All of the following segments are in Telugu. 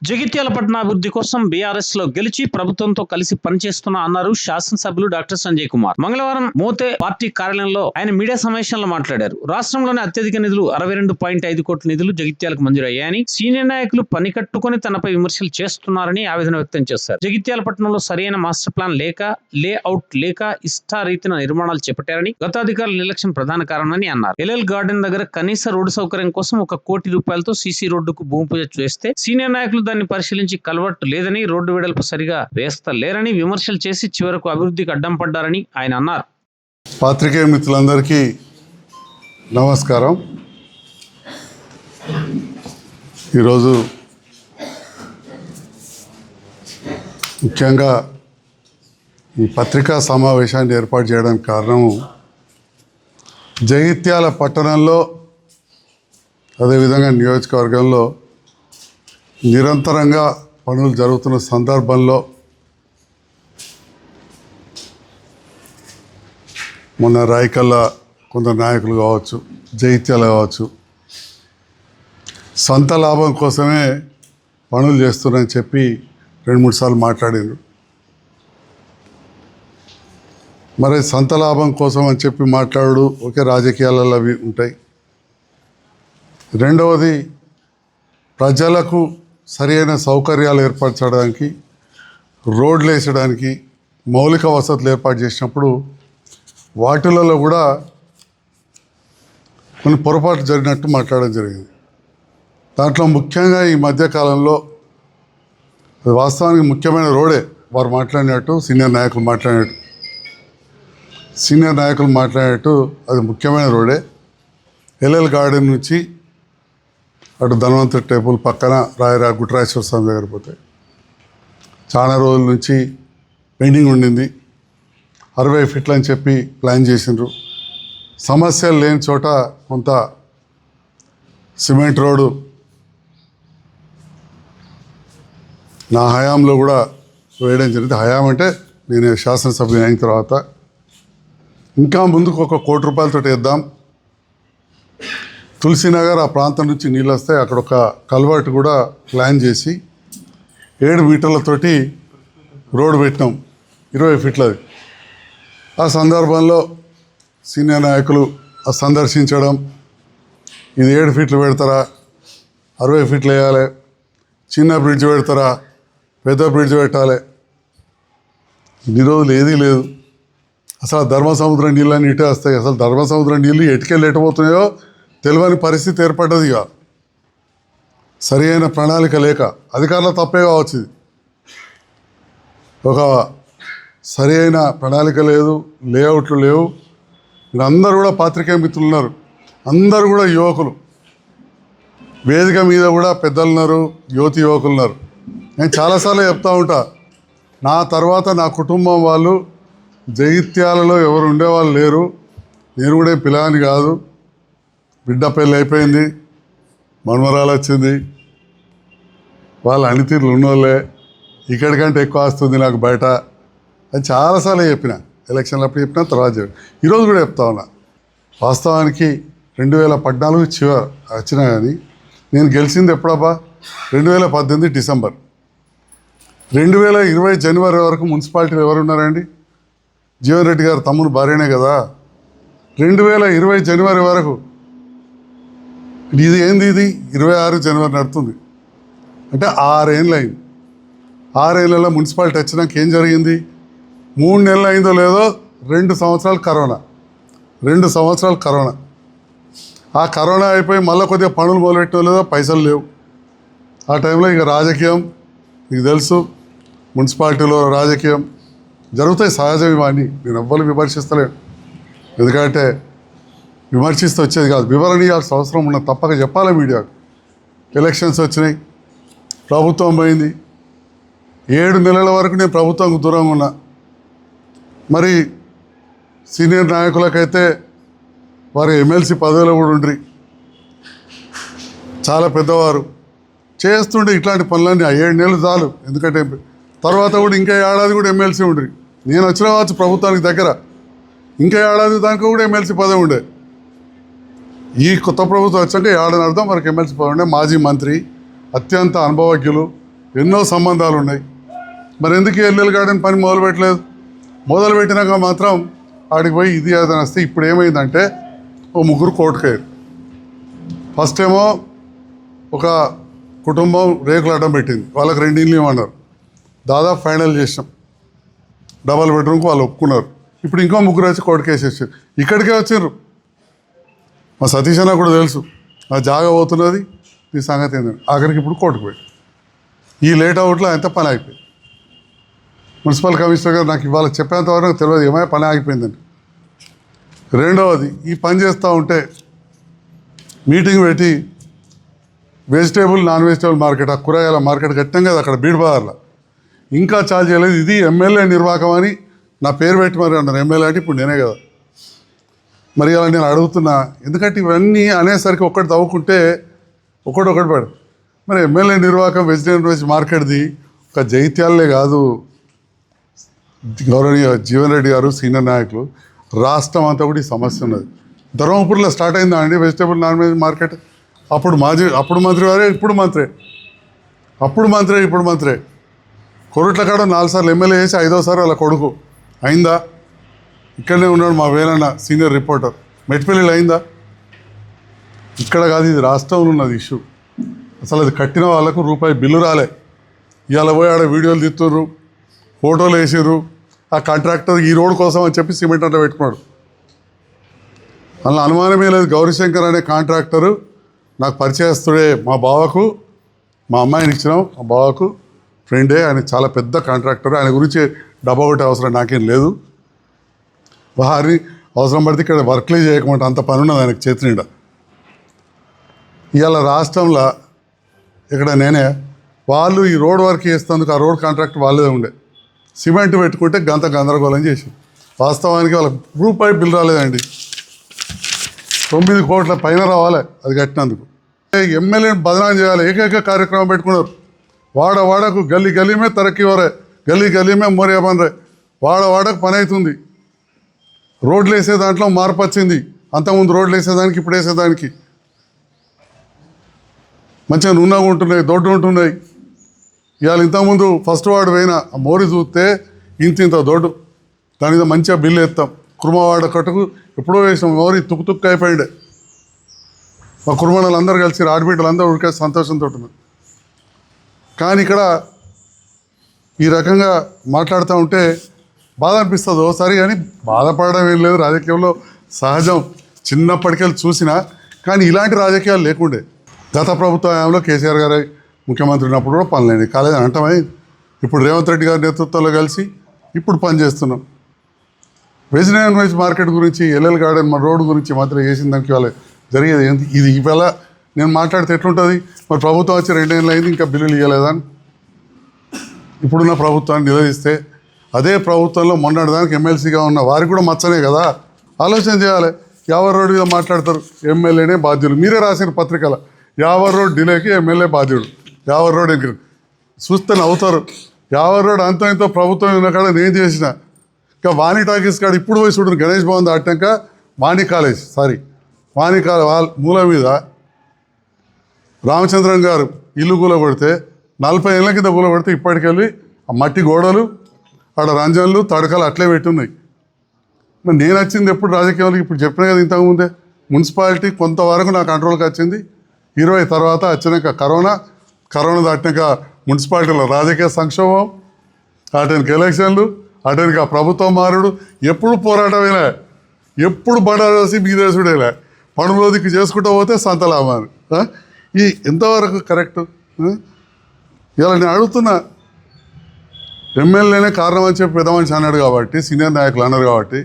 జగిత్యాల పట్టణ అభివృద్ధి కోసం బీఆర్ఎస్ లో గెలిచి ప్రభుత్వంతో కలిసి పనిచేస్తున్నా అన్నారు శాసనసభ్యులు డాక్టర్ సంజయ్ కుమార్. మంగళవారం మోతే పార్టీ కార్యాలయంలో ఆయన మీడియా సమావేశంలో మాట్లాడారు. రాష్ట్రంలోని అత్యధిక నిధులు 62.5 కోట్ల నిధులు జగిత్యాలకు మంజూరయ్యాయని, సీనియర్ నాయకులు పని కట్టుకుని తనపై విమర్శలు చేస్తున్నారని ఆవేదన వ్యక్తం చేశారు. జగిత్యాల పట్టణంలో సరైన మాస్టర్ ప్లాన్ లేక, లేఅవుట్ లేక ఇష్టారీతిన నిర్మాణాలు చేపట్టారని, గత అధికారుల నిర్లక్ష్యం ప్రధాన కారణమని అన్నారు. ఎల్ఎల్ గార్డెన్ దగ్గర కనీస రోడ్డు సౌకర్యం కోసం 1 కోటి రూపాయలతో సీసీ రోడ్డుకు భూమి పూజ చేస్తే సీనియర్ నాయకులు దాన్ని పరిశీలించి కల్వర్ట్ లేదని, రోడ్డు వెడల్పు సరిగా వేస్తలేరని విమర్శలు చేసి చివరకు అభివృద్ధికి అడ్డం పడ్డారని ఆయన అన్నారు. పాత్రికేయ మిత్రులందరికీ నమస్కారం. ఈరోజు ముఖ్యంగా ఈ పత్రికా సమావేశాన్ని ఏర్పాటు చేయడానికి కారణం, జగిత్యాల పట్టణంలో అదేవిధంగా నియోజకవర్గంలో నిరంతరంగా పనులు జరుగుతున్న సందర్భంలో మొన్న రాయకల్లా కొందరు నాయకులు కావచ్చు, జగిత్యాల కావచ్చు, సొంత లాభం కోసమే పనులు చేస్తున్నారని చెప్పి 2-3 సార్లు మాట్లాడారు. మరి సొంత లాభం కోసం అని చెప్పి మాట్లాడు ఒకే రాజకీయాలలో అవి ఉంటాయి. రెండవది, ప్రజలకు సరైన సౌకర్యాలు ఏర్పరచడానికి, రోడ్లు వేసడానికి, మౌలిక వసతులు ఏర్పాటు చేసినప్పుడు వాటిలలో కూడా కొన్ని పొరపాటు జరిగినట్టు మాట్లాడడం జరిగింది. దాంట్లో ముఖ్యంగా ఈ మధ్యకాలంలో వాస్తవానికి ముఖ్యమైన రోడే వారు మాట్లాడినట్టు, సీనియర్ నాయకులు మాట్లాడినట్టు అది ముఖ్యమైన రోడే. ఎల్ఎల్ గార్డెన్ నుంచి అటు ధన్వంతరి టెంపుల్ పక్కన గుట్రాయేశ్వర స్వామి దగ్గర పోతే చాలా రోజుల నుంచి పెండింగ్ ఉండింది. 60 ఫీట్లు అని చెప్పి ప్లాన్ చేసిండ్రు. సమస్యలు లేని చోట కొంత సిమెంట్ రోడ్డు నా హయాంలో కూడా వేయడం జరిగింది. హయాం అంటే నేను శాసనసభ్యుని అయిన తర్వాత ఇంకా ముందుకు 1 కోటి రూపాయలతో వేద్దాం. తులసినగర్ ఆ ప్రాంతం నుంచి నీళ్ళు వస్తాయి, అక్కడ ఒక కల్వర్ట్ కూడా ప్లాన్ చేసి 7 మీటర్లతోటి రోడ్డు పెట్టినాం, 20 ఫీట్లది. ఆ సందర్భంలో సీనియర్ నాయకులు సందర్శించడం, ఇది 7 ఫీట్లు పెడతారా, 60 ఫీట్లు వేయాలి, చిన్న బ్రిడ్జ్ పెడతారా, పెద్ద బ్రిడ్జ్ పెట్టాలి. ఇన్ని రోజులు ఏదీ లేదు. అసలు ధర్మసముద్రం నీళ్ళని ఇటే వస్తాయి. అసలు ధర్మసముద్రం నీళ్ళు ఎటుకెళ్ళి ఎట్టబోతున్నాయో తెలియని పరిస్థితి ఏర్పడ్డది. ఇక సరి అయిన ప్రణాళిక లేక, అధికారుల తప్పే కావచ్చు. ఒక సరి అయిన ప్రణాళిక లేదు, లేఅవుట్లు లేవు. అందరూ కూడా పాత్రికేయ మిత్రులు ఉన్నారు, అందరూ కూడా యువకులు, వేదిక మీద కూడా పెద్దలు ఉన్నారు, యువకులు ఉన్నారు. నేను చాలాసార్లు చెప్తూ ఉంటా, నా తర్వాత నా కుటుంబం వాళ్ళు జగిత్యాలలో ఎవరు ఉండేవాళ్ళు లేరు. నేను కూడా పిల్లని కాదు, బిడ్డ పెళ్ళి అయిపోయింది, మన్మరాలు వచ్చింది, వాళ్ళ అనితీరులు ఉన్నోళ్ళే, ఇక్కడికంటే ఎక్కువ వస్తుంది నాకు బయట అని చాలాసార్లు చెప్పిన. ఎలక్షన్లు అప్పుడు చెప్పిన, తర్వాత చెప్పిన, ఈరోజు కూడా చెప్తా ఉన్నా. వాస్తవానికి 2014 చివరి వచ్చినా కానీ నేను గెలిచింది ఎప్పుడబ్బా 2018 డిసెంబర్. 2020 జనవరి వరకు మున్సిపాలిటీలో ఎవరు ఉన్నారండి? జీవన్ రెడ్డి గారు తమ్ముడు భార్యనే కదా. 2020 జనవరి వరకు ఇది ఏంది, ఇది 26 జనవరి నడుతుంది అంటే 6 ఏళ్ళు అయింది. 6 ఏళ్ళలో మున్సిపాలిటీ వచ్చినాక ఏం జరిగింది? 3 నెలలు అయిందో లేదో 2 సంవత్సరాలు కరోనా. 2 సంవత్సరాలు కరోనా. ఆ కరోనా అయిపోయి మళ్ళీ కొద్దిగా పనులు మొదలెట్టడం లేదో, పైసలు లేవు. ఆ టైంలో ఇక రాజకీయం మీకు తెలుసు, మున్సిపాలిటీలో రాజకీయం జరుగుతాయి, సహజం ఇవన్నీ. నేను ఎవ్వరు విమర్శిస్తలేను, ఎందుకంటే విమర్శిస్తూ వచ్చేది కాదు, వివరణ ఇవ్వాల్సిన అవసరం ఉన్నది, తప్పక చెప్పాలి మీడియాకు. ఎలక్షన్స్ వచ్చినాయి, ప్రభుత్వం పోయింది, 7 నెలల వరకు నేను ప్రభుత్వంకు దూరంగా ఉన్నా. మరి సీనియర్ నాయకులకైతే వారు ఎమ్మెల్సీ పదవిలో కూడా ఉండ్రి, చాలా పెద్దవారు చేస్తుండే ఇట్లాంటి పనులన్నీ. 7 నెలలు చాలు, ఎందుకంటే తర్వాత కూడా ఇంకా ఏడాది కూడా ఎమ్మెల్సీ ఉండ్రి. నేను వచ్చిన కావచ్చు ప్రభుత్వానికి దగ్గర, ఇంకా ఏడాది దానికి కూడా ఎమ్మెల్సీ పదవి ఉండే. ఈ కొత్త ప్రభుత్వం వచ్చాక ఏడాది అర్థం మనకు ఎమ్మెల్సీ పదవి ఉండే. మాజీ మంత్రి, అత్యంత అనుభవజ్ఞులు, ఎన్నో సంబంధాలు ఉన్నాయి. మరి ఎందుకు ఎల్ఎల్ గార్డెన్ పని మొదలు పెట్టినాక మాత్రం ఆడికి పోయి ఇది ఏదైనా వస్తే ఇప్పుడు ఏమైందంటే ఓ ముగ్గురు కోర్టుకయ్యారు. ఫస్ట్ ఏమో ఒక కుటుంబం రేకులు అడ్డం పెట్టింది, వాళ్ళకి 2 ఇళ్ళు ఇవ్వమన్నారు. దాదాపు ఫైనల్ చేసినాం, డబల్ బెడ్రూమ్కి వాళ్ళు ఒప్పుకున్నారు. ఇప్పుడు ఇంకో ముగ్గురు వచ్చి కోర్టు కేసు వేసారు. ఇక్కడికే వచ్చారు. మా సతీష్ అన్న కూడా తెలుసు ఆ జాగా పోతున్నది, ఈ సంగతి ఏంటంటే ఆఖరికి ఇప్పుడు కోర్టుకు పోయి ఈ లేట్ అవుట్లో ఎంత పని అయిపోయింది. మున్సిపల్ కమిషనర్ గారు నాకు ఇవాళ చెప్పేంత వరకు నాకు తెలియదు ఏమైనా పని ఆగిపోయిందని. రెండవది, ఈ పని చేస్తూ ఉంటే మీటింగ్ పెట్టి వెజిటేబుల్ నాన్ వెజిటేబుల్ మార్కెట్, ఆ కూరగాయల మార్కెట్ కట్టాం కదా అక్కడ బీడ్ బజార్లో, ఇంకా చాలు చేయలేదు. ఇది ఎమ్మెల్యే నిర్వాహకం అని నా పేరు పెట్టి మరి అన్నారు. ఎమ్మెల్యే అంటే ఇప్పుడు నేనే కదా. మరి అలా నేను అడుగుతున్నా, ఎందుకంటే ఇవన్నీ అనేసరికి ఒక్కటి తవ్వుకుంటే ఒకటి పడు. మరి ఎమ్మెల్యే నిర్వాహకం వెజిటేబుల్ మార్కెట్ది ఒక జైత్యాలే కాదు, గౌరవనీయ జీవన్ రెడ్డి గారు సీనియర్ నాయకులు, రాష్ట్రం అంతా కూడా ఈ సమస్య ఉన్నది. ధర్మపురిలో స్టార్ట్ అయిందా అండి వెజిటేబుల్ నాన్ వెజ్ మార్కెట్? అప్పుడు మంత్రి వారే, ఇప్పుడు మంత్రే. కొరుట్ల కాడ 4 సార్లు ఎమ్మెల్యే చేసి 5వ సారి వాళ్ళ కొడుకు అయిందా? ఇక్కడనే ఉన్నాడు మా వేలన్న సీనియర్ రిపోర్టర్, మెట్పల్లిలో అయిందా? ఇక్కడ కాదు, ఇది రాష్ట్రంలో ఉన్నది ఇష్యూ. అసలు అది కట్టిన వాళ్ళకు రూపాయి బిల్లు రాలే. ఇవాళ పోయి ఆడ వీడియోలు తీస్తుర్రు, ఫోటోలు వేసిర్రు. ఆ కాంట్రాక్టర్ ఈ రోడ్ కోసం అని చెప్పి సిమెంట్ అంతా పెట్టుకున్నాడు. అందులో అనుమానమే లేదు. గౌరీశంకర్ అనే కాంట్రాక్టరు నాకు పరిచయస్తుడే. మా బావకు, మా అమ్మాయిని ఇచ్చినాం, మా బావకు ఫ్రెండే. ఆయన చాలా పెద్ద కాంట్రాక్టర్. ఆయన గురించి డబ్బా ఒకటి అవసరం నాకేం లేదు. వారిని అవసరం పడితే ఇక్కడ వర్క్లే చేయకమంటే అంత పని ఉన్నది ఆయనకు చేతి నిండా. ఇవాళ రాష్ట్రంలో ఇక్కడ నేనే వాళ్ళు ఈ రోడ్ వర్క్ చేస్తేందుకు ఆ రోడ్ కాంట్రాక్ట్ వాళ్ళదే ఉండే. సిమెంట్ పెట్టుకుంటే గందరగోళం చేసి వాస్తవానికి వాళ్ళకి రూపాయి బిల్ రాలేదండి. 9 కోట్ల పైన రావాలి అది కట్టినందుకు. ఎమ్మెల్యేని బదనాం చేయాలి, ఏకైక కార్యక్రమం పెట్టుకున్నారు. వాడకు గల్లీ తరక్కి వరే, గల్లీ మోరియా బన్ రే. వాడకు పని అవుతుంది. రోడ్లు వేసే దాంట్లో మార్పు వచ్చింది. అంతకుముందు రోడ్లు వేసేదానికి ఇప్పుడు వేసేదానికి మంచిగా నున్నగా ఉంటున్నాయి, దొడ్డు ఉంటున్నాయి. ఇవాళ ఇంతకుముందు ఫస్ట్ వార్డు పోయినా ఆ మోరి చూస్తే ఇంత దొడ్డు, దాని మీద మంచిగా బిల్లు ఎత్తాం. కుర్మవాడ కట్టుకు ఎప్పుడో వేసినాం, మోరి తుక్కు అయిపోయిండే. మా కుర్మలు అందరూ కలిసి ఆడబిడ్డలు అందరూ ఉడికే సంతోషంతో ఉన్నారు. కానీ ఇక్కడ ఈ రకంగా మాట్లాడుతూ ఉంటే బాధ అనిపిస్తుంది ఓసారి. కానీ బాధపడడం ఏం లేదు, రాజకీయంలో సహజం. చిన్నప్పటికెళ్ళి చూసినా కానీ ఇలాంటి రాజకీయాలు లేకుండే. గత ప్రభుత్వ హయాంలో కేసీఆర్ గారు ముఖ్యమంత్రి ఉన్నప్పుడు కూడా పనులేని కాలేదని అంటమై ఇప్పుడు రేవంత్ రెడ్డి గారి నేతృత్వంలో కలిసి ఇప్పుడు పనిచేస్తున్నాం. వెజిటేబుల్ మార్కెట్ గురించి, ఎల్ఎల్ గార్డెన్ మన రోడ్డు గురించి మాత్రం చేసిన దానికి వాళ్ళు జరిగేది ఏంటి? ఇది ఇవాళ నేను మాట్లాడితే ఎట్లుంటుంది? మరి ప్రభుత్వం వచ్చి 2 ఏళ్ళు అయింది, ఇంకా బిల్లులు ఇవ్వలేదని ఇప్పుడున్న ప్రభుత్వాన్ని నిలదీస్తే, అదే ప్రభుత్వంలో మొన్నటిదానికి ఎమ్మెల్సీగా ఉన్న వారికి కూడా మచ్చనే కదా. ఆలోచన చేయాలి. యావర్ రోడ్డు మీద మాట్లాడతారు, ఎమ్మెల్యేనే బాధ్యులు. మీరే రాసిన పత్రికల యావర్ రోడ్ డిలేకి ఎమ్మెల్యే బాధ్యుడు. యావర్ రోడ్ ఇంకా చూస్తే నవ్వుతారు. యావర్ రోడ్ అంత ఇంతో ప్రభుత్వం ఉన్న కాడ నేను చేసిన. ఇంకా వాణి టాకీస్ కాడ ఇప్పుడు పోయి చూడరు, గణేష్ భవన్ దాటాక వాణి కాలేజ్ వాళ్ళ మూల మీద రామచంద్రన్ గారు ఇల్లు కూలబడితే 40 ఏళ్ళ కింద కూలబడితే ఇప్పటికెళ్ళి ఆ మట్టి గోడలు, ఆడ రంజన్లు, తడకలు అట్లే పెట్టున్నాయి. మరి నేను వచ్చింది ఎప్పుడు రాజకీయాలకు? ఇప్పుడు చెప్పిన కదా ఇంతకుముందే, మున్సిపాలిటీ కొంతవరకు నా కంట్రోల్కి వచ్చింది. 20 తర్వాత వచ్చినాక కరోనా దాటినాక మున్సిపాలిటీలో రాజకీయ సంక్షోభం, అటెన్కి ఎలక్షన్లు, అటెన్కి ఆ ప్రభుత్వం మారుడు. ఎప్పుడు పోరాటమేలే, ఎప్పుడు బడాసి బీదేశుడేలే. పనులో దిక్కు చేసుకుంటూ పోతే సంతలామాను. ఈ ఎంతవరకు కరెక్ట్? ఇలా నేను అడుగుతున్నా. ఎమ్మెల్యేనే కారణం అని చెప్పి పెద్ద మనిషి అన్నాడు కాబట్టి, సీనియర్ నాయకులు అన్నారు కాబట్టి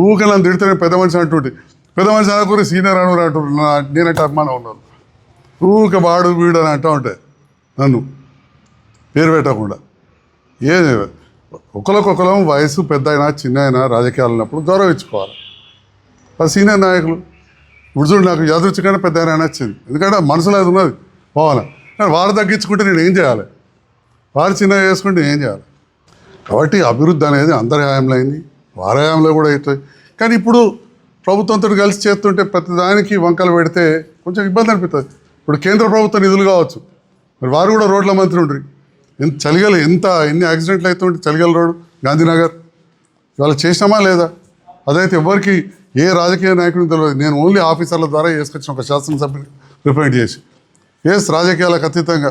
ఊరికే నన్ను తిడితే పెద్ద మనిషి అంటుంటే, పెద్ద మనిషి అనకూరి సీనియర్ అన్నారు అంటున్నారు. నేనంటే అభిమానం ఉన్నాను. ఊరికే వాడు వీడు అని అంటూ ఉంటాయి నన్ను పేరు పెట్టకుండా. ఒకరికొకరం వయసు పెద్ద అయినా చిన్న అయినా రాజకీయాలు ఉన్నప్పుడు గౌరవించుకోవాలి. ఆ సీనియర్ నాయకులు ఇప్పుడు చూడు, నాకు యాదృచ్ఛికంగా పెద్ద అయినా నచ్చింది. ఎందుకంటే మనసులో అది ఉన్నది పోవాలి. కానీ వారు తగ్గించుకుంటే నేను ఏం చేయాలి? వారు చిన్నగా చేసుకుంటే నేను ఏం చేయాలి? కాబట్టి అభివృద్ధి అనేది అందరి హయాంలో అయింది, వారి హయాంలో కూడా అవుతుంది. కానీ ఇప్పుడు ప్రభుత్వంతో కలిసి చేస్తుంటే ప్రతిదానికి వంకలు పెడితే కొంచెం ఇబ్బంది అనిపిస్తుంది. ఇప్పుడు కేంద్ర ప్రభుత్వ నిధులు కావచ్చు, మరి వారు కూడా రోడ్ల మంత్రి ఉంటారు. చలిగల ఎన్ని యాక్సిడెంట్లు అవుతుంటే చలిగల రోడ్ గాంధీనగర్ ఇవాళ చేసినామా లేదా? అదైతే ఎవరికి ఏ రాజకీయ నాయకుడిని తెలియదు. నేను ఓన్లీ ఆఫీసర్ల ద్వారా వేసుకొచ్చిన ఒక శాసనసభ్యుని రిప్రజెంట్ చేసి రాజకీయాలకు అతీతంగా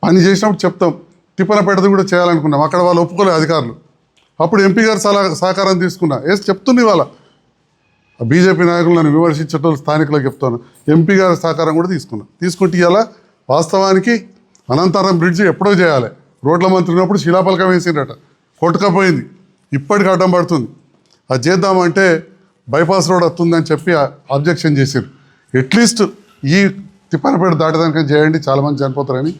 పని చేసినప్పుడు చెప్తాం. టిప్పన పెడది కూడా చేయాలనుకున్నాం, అక్కడ వాళ్ళు ఒప్పుకోలేదు అధికారులు. అప్పుడు ఎంపీ గారు సహకారం తీసుకున్నా చెప్తుంది. ఇవాళ బీజేపీ నాయకులు నన్ను విమర్శించడం స్థానికులకు చెప్తాను, ఎంపీ గారి సహకారం కూడా తీసుకుంటే ఇవాళ వాస్తవానికి అనంతరం బ్రిడ్జ్ ఎప్పుడో చేయాలి. రోడ్ల మంత్రి ఉన్నప్పుడు శిలాపలకం వేసిండట, కొట్టుకపోయింది, ఇప్పటికి అడ్డం పడుతుంది. అది చేద్దామంటే బైపాస్ రోడ్ వస్తుందని చెప్పి అబ్జెక్షన్ చేశారు. అట్లీస్ట్ ఈ తిప్పనపేట దాటదానికని చేయండి, చాలామంది చనిపోతారని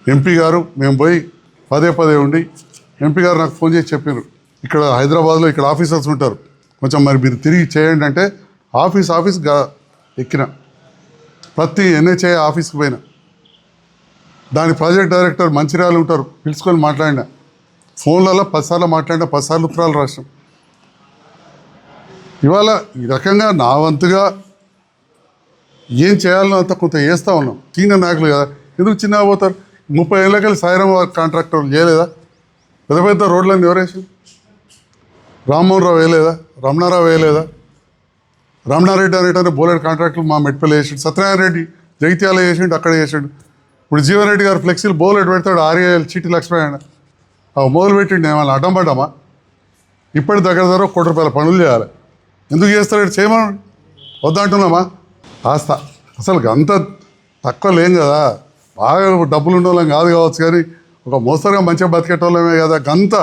ఎంపీ గారు మేము పోయి పదే ఉండి ఎంపీ గారు నాకు ఫోన్ చేసి చెప్పారు, ఇక్కడ హైదరాబాద్లో ఇక్కడ ఆఫీసర్స్ ఉంటారు, కొంచెం మరి మీరు తిరిగి చేయండి అంటే ఆఫీస్గా ఎక్కిన. ప్రతి NHA ఆఫీస్కి పోయినా, దాని ప్రాజెక్ట్ డైరెక్టర్ మంచిర్యాలు ఉంటారు, పిలుచుకొని మాట్లాడినా, ఫోన్లలో 10 సార్లు మాట్లాడినా, 10 సార్లు ఉత్తరాలు రాసినాం. ఇవాళ ఈ రకంగా నా వంతుగా ఏం చేయాలనో అంత కొంత చేస్తూ ఉన్నాం. సీనియర్ నాయకులు కదా, ఎందుకు చిన్నగా పోతారు? 30 ఏళ్ళకెళ్ళి సాయిరామ్ కాంట్రాక్టర్లు చేయలేదా? పెద్ద రోడ్లన్నీ ఎవరేసి? రామ్మోహన్ రావు వేయలేదా? రమణారావు వేయలేదా? రమణారెడ్డి అనేటనే బోలెడ్ కాంట్రాక్టులు మా మెట్పల్లి చేసాడు, సత్యనారాయణ రెడ్డి జైత్యాల చేసిండు, అక్కడ చేసాడు. ఇప్పుడు జీవన్ రెడ్డి గారు ఫ్లెక్సీలు బోలెడ్ పెడతాడు, RAL చిట్టి లక్ష్మీ ఆయన మొదలు పెట్టిండి. ఏమన్నా అడ్డం పడ్డామా? ఇప్పటి దగ్గర 1 కోటి రూపాయల పనులు చేయాలి. ఎందుకు చేస్తాడు? చేయమని వద్దంటున్నామా? అసలు అంత తక్కువ లేం కదా, బాగా డబ్బులు ఉండేవాళ్ళం కాదు కావచ్చు, కానీ ఒక మోస్తరుగా మంచిగా బతికేటోళ్ళమే కదా. గంత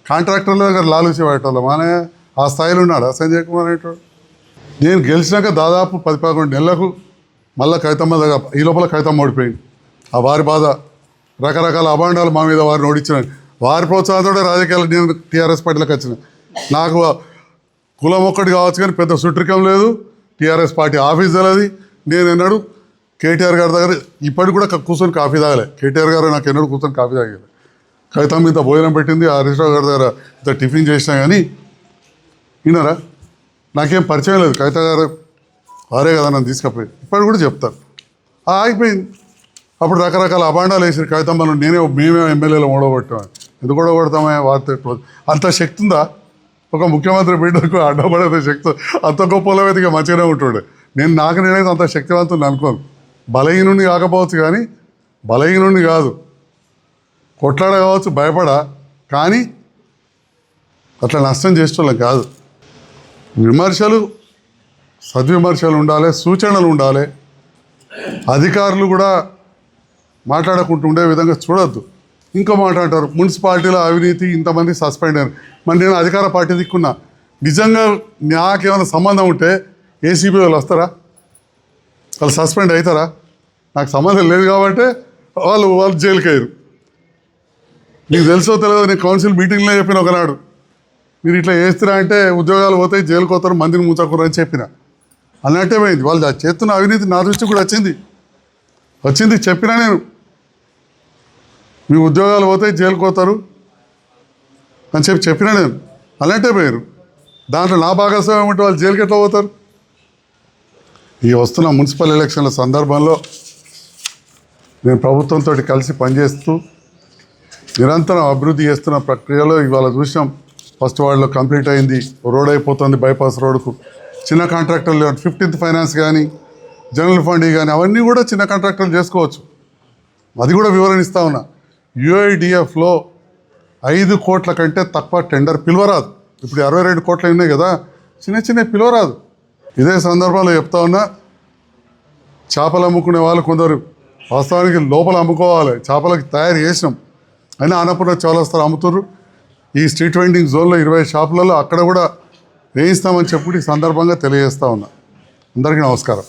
కాంట్రాక్టర్ల దగ్గర లాలూచి పడేటోళ్ళం అనే ఆ స్థాయిలో ఉన్నాడు సంజయ్ కుమార్ అనేటోడు. నేను గెలిచినాక దాదాపు 10-11 నెలలకు మళ్ళీ కవితమ్మ దగ్గర, ఈ లోపల కవితమ్మ ఓడిపోయింది. ఆ వారి బాధ, రకరకాల అభాండాలు మా మీద వారిని ఓడించినాను. వారి ప్రోత్సాహంతో రాజకీయాలు నేను టీఆర్ఎస్ పార్టీలోకి వచ్చిన. నాకు కులం ఒక్కటి కావచ్చు కానీ పెద్ద సుట్రికం లేదు, టీఆర్ఎస్ పార్టీ ఆఫీస్ తెలియదు. నేను ఎన్నడూ కేటీఆర్ గారి దగ్గర ఇప్పటికి కూడా కూర్చొని కాఫీ తాగలే. కేటీఆర్ గారు నాకు ఎన్నడూ కూర్చొని కాఫీ తాగలే. కవితమ్మ ఇంత భోజనం పెట్టింది, హరీష్ రావు గారి దగ్గర ఇంత టిఫిన్ చేసినా కానీ విన్నారా, నాకేం పరిచయం లేదు. కవిత గారు వారే కదా నన్ను తీసుకపోయి, ఇప్పటికి కూడా చెప్తారు. ఆగిపోయింది. అప్పుడు రకరకాల అభాండాలు వేసారు కవితమ్మను, మేమే ఎమ్మెల్యేలు ఓడగొట్టామని. ఎందుకు ఓడగొడతామే? వార్త అంత శక్తి ఉందా? ఒక ముఖ్యమంత్రి బిడ్డకు అడ్డపడే శక్తి అంత గొప్పలో అయితే మంచిగానే ఉంటుండే. నాకు నేనైతే అంత శక్తివంతుని అనుకోను. బలహీనుడిని కాకపోవచ్చు కానీ, బలహీనుడిని కాదు, కొట్లాడ కావచ్చు, భయపడా, కానీ అట్లా నష్టం చేసేవాళ్ళం కాదు. విమర్శలు, సద్విమర్శలు ఉండాలి, సూచనలు ఉండాలి. అధికారులు కూడా మాట్లాడకుండా ఉండే విధంగా చూడొద్దు. ఇంకో మాట అంటారు, మున్సిపాలిటీలో అవినీతి, ఇంతమంది సస్పెండ్ అయ్యారు. మరి నేను అధికార పార్టీ దిక్కున్నా, నిజంగా నాకేమైనా సంబంధం ఉంటే ACP వాళ్ళు వస్తారా? వాళ్ళు సస్పెండ్ అవుతారా? నాకు సంబంధం లేదు కాబట్టి వాళ్ళు జైలుకి అయ్యారు. నీకు తెలుసో తెలియదు, నేను కౌన్సిల్ మీటింగ్లో చెప్పిన ఒకనాడు, మీరు ఇట్లా చేస్తున్నా అంటే ఉద్యోగాలు పోతాయి, జైలుకి పోతారు, మందిని ముంచకూరు అని చెప్పిన. అన్నట్టే పోయింది. వాళ్ళు చేస్తున్న అవినీతి నా దృష్టి కూడా వచ్చింది చెప్పినా నేను, మీ ఉద్యోగాలు పోతాయి, జైలుకి పోతారు అని చెప్పినా నేను. అలాంటే పోయారు. దాంట్లో నా భాగస్వామ్యం ఉంటే వాళ్ళు జైలుకి ఎట్లా పోతారు? ఈ వస్తున్న మున్సిపల్ ఎలక్షన్ల సందర్భంలో నేను ప్రభుత్వంతో కలిసి పనిచేస్తూ నిరంతరం అభివృద్ధి చేస్తున్న ప్రక్రియలో ఇవాళ చూసాం. ఫస్ట్ వార్డులో కంప్లీట్ అయింది, రోడ్ అయిపోతుంది, బైపాస్ రోడ్కు. చిన్న కాంట్రాక్టర్లు 15th ఫైనాన్స్ కానీ, జనరల్ ఫండ్ కానీ అవన్నీ కూడా చిన్న కాంట్రాక్టర్లు చేసుకోవచ్చు. అది కూడా వివరణ ఇస్తా ఉన్నా. UIDFలో 5 కోట్ల కంటే తక్కువ టెండర్ పిలవరాదు. ఇప్పుడు 62 కోట్లు ఉన్నాయి కదా, చిన్న పిలవరాదు. ఇదే సందర్భంలో చెప్తా ఉన్నా, చేపలు అమ్ముకునే వాళ్ళు కొందరు వాస్తవానికి లోపల అమ్ముకోవాలి, చేపలకి తయారు చేసినాం అయినా అన్నపూర్ణ చౌరస్తాలో అమ్ముతున్నారు. ఈ స్ట్రీట్ వెండింగ్ జోన్లో 20 షాపులలో అక్కడ కూడా వేయిస్తామని చెప్పి ఈ సందర్భంగా తెలియజేస్తా ఉన్నా. అందరికీ నమస్కారం.